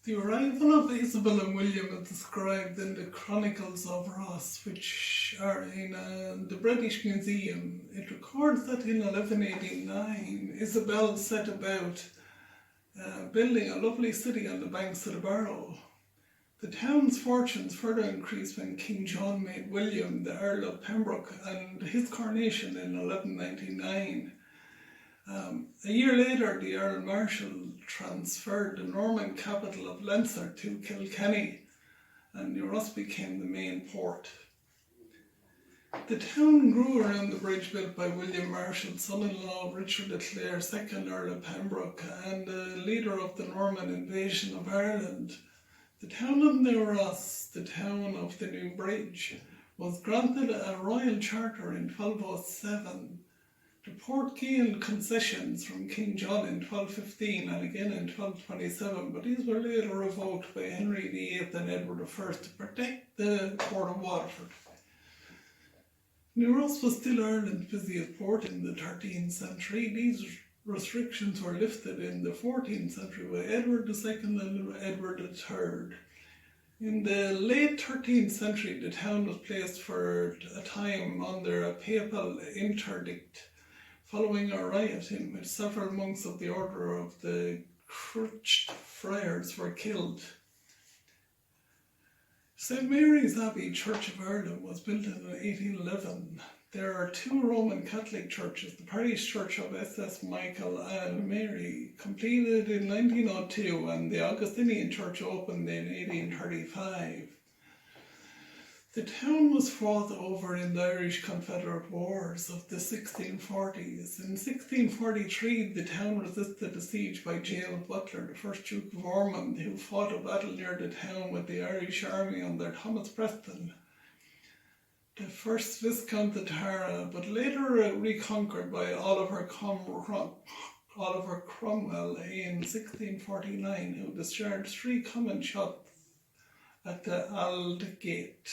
The arrival of Isabel and William is described in the Chronicles of Ross, which are in the British Museum. It records that in 1189 Isabel set about building a lovely city on the banks of the Barrow. The town's fortunes further increased when King John made William the Earl of Pembroke and his coronation in 1199. A year later, the Earl Marshal transferred the Norman capital of Leinster to Kilkenny, and New Ross became the main port. The town grew around the bridge built by William Marshal, son-in-law of Richard de Clare, 2nd Earl of Pembroke, and the leader of the Norman invasion of Ireland. The town of New Ross, the town of the new bridge, was granted a royal charter in 1207. The Port gained concessions from King John in 1215 and again in 1227, but these were later revoked by Henry VIII and Edward I to protect the port of Waterford. New Ross was still Ireland's busiest port in the 13th century. These restrictions were lifted in the 14th century by Edward II and Edward III. In the late 13th century, the town was placed for a time under a papal interdict, following a riot in which several monks of the Order of the Crucht Friars were killed. St Mary's Abbey Church of Ireland was built in 1811. There are two Roman Catholic churches, the parish church of SS Michael and Mary, completed in 1902, and the Augustinian church opened in 1835. The town was fought over in the Irish Confederate Wars of the 1640s. In 1643, the town resisted a siege by James Butler, the 1st Duke of Ormond, who fought a battle near the town with the Irish army under Thomas Preston, the 1st Viscount of Tara, but later reconquered by Oliver Cromwell in 1649, who discharged 3 common shots at the Aldgate.